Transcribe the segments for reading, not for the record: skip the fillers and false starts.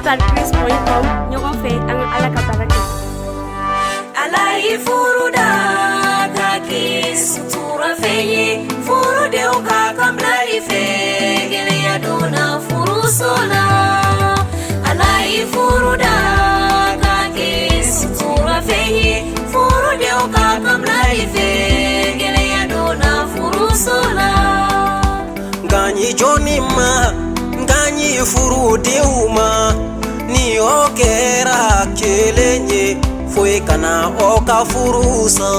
totalplus.com ɲɔgɔn fɛ an ka Ala ka baara kɛ. Ala y'i furuda ka kɛ sutura fɛn ye, furudenw ka kan bila i fɛ, gɛlɛya donna furuso la. Ala y'i furuda ka kɛ sutura fɛn ye, furudenw ka kan bila i fɛ, gɛlɛya donna furuso la. Ganyi joni ma, ganyi furudenw ma, ni o kɛra kelen ye, foyi kana o ka furu sa.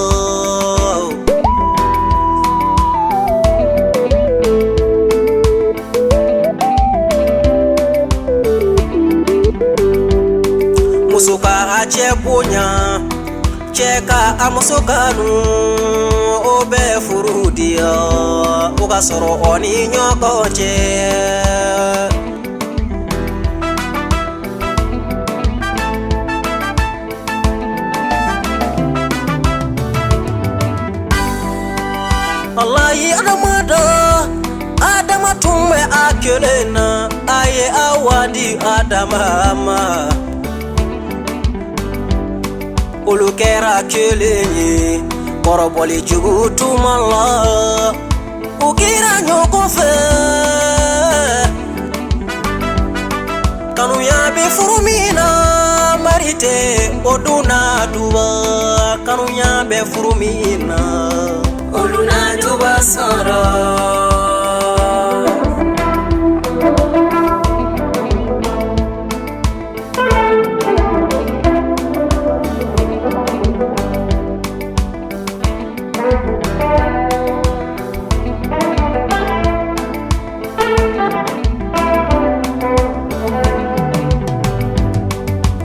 Muso ka a cɛ bonya, cɛ ka a muso kanu, o bɛ furu diya, o ka sɔrɔ o ni ɲɔgɔn cɛ. Allahi Adama tun bɛ a kelen na, a ye Awa di Adama ma. Olu kɛra kelen ye, kɔrɔbɔli jugu tuma la, u kɛra ɲɔgɔn fɛ. Kanuya bɛ furu min na, mari tɛ o donna duba. Kanuya bɛ furu min na, olu na duba sɔrɔ.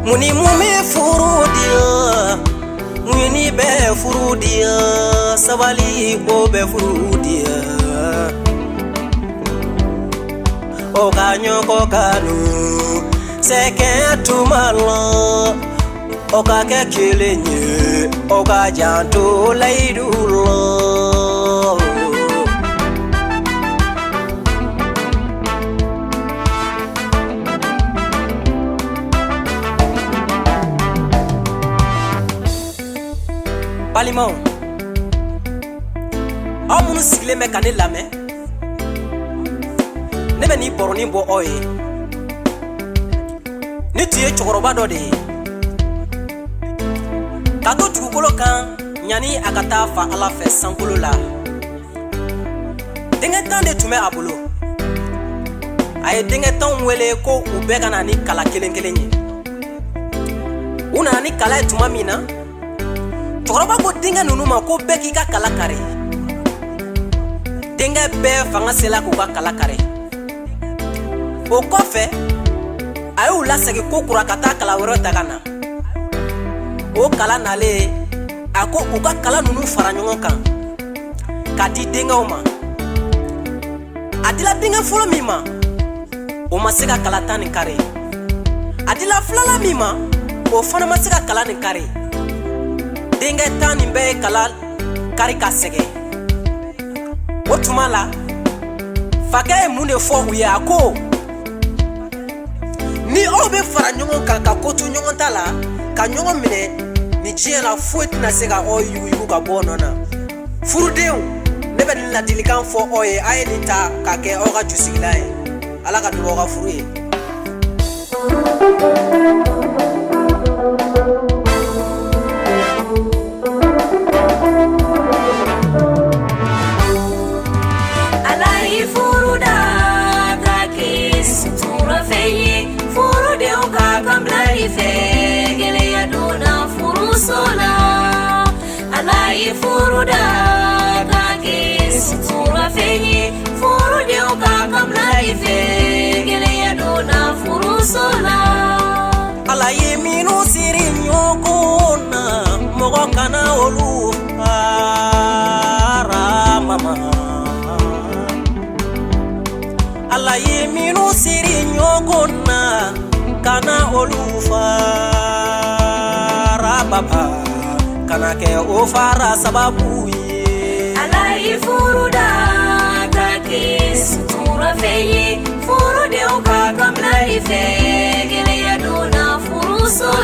Muni mume furu dia, muni bɛ furu dia, sabali o bɛ furu dia. O ka ɲɔgɔn kanu, sɛgɛn tuma la, o ka kɛ kelen ye, o ka janto layidu la. Balimaw, aw minnu sigilen bɛ ka ne lamɛn, ne bɛ nin bɔrɔnin bɔ aw ye. Ne tun ye cɛkɔrɔba dɔ de ye, ka to dugukolo kan ɲani a ka taa fa Ala fɛ sankolo la. Denkɛ tan de tun bɛ a bolo. A ye denkɛ tanw wele ko u bɛɛ ka na ni kala kelen kelen ye. U nana ni kala ye tuma min na, cɛkɔrɔba ko denkɛ ninnu ma ko bɛɛ k'i ka kala kari. Denkɛ bɛɛ fanga sela k'u ka kala kari. O kɔfɛ, a y'u lasegin ko kura ka taa kala wɛrɛ ta ka na. O kala nalen, a ko u ka kala ninnu fara ɲɔgɔn kan k'a di denkɛw ma. A dila denkɛ fɔlɔ min ma, o ma se ka kala tan nin kari. A dila filala min ma, o fana ma se ka kala nin kari. Denkɛ tan nin bɛɛ ye kala kari ka sɛgɛn. O tuma la, fakɛ ye mun de fɔ u ye? A ko, ni aw bɛ fara ɲɔgɔn kan ka ko to ɲɔgɔn ta la, ka ɲɔgɔn minɛ, ni diɲɛ la foyi tɛna se ka aw yuguyugu ka bɔ nɔ na. Furudenw, ne bɛ nin ladilikan fɔ aw ye, a ye nin ta ka kɛ aw ka jusigilan ye. Ala ka dugawu ka furu ye. Ala y'i furuda ka kɛ sutura fɛn ye, furudenw ka kan bila i fɛ, gɛlɛya donna furuso la. Ala ye minnu siri ɲɔgɔn na, mɔgɔ kana olu haramama. Ala ye minnu siri ɲɔgɔn na, kana olu farababa, kana kɛ o fara sababu ye. Ala y'i furuda ka kɛ sutura fɛn ye, furudenw ka kan bila i fɛ, gɛlɛya furuso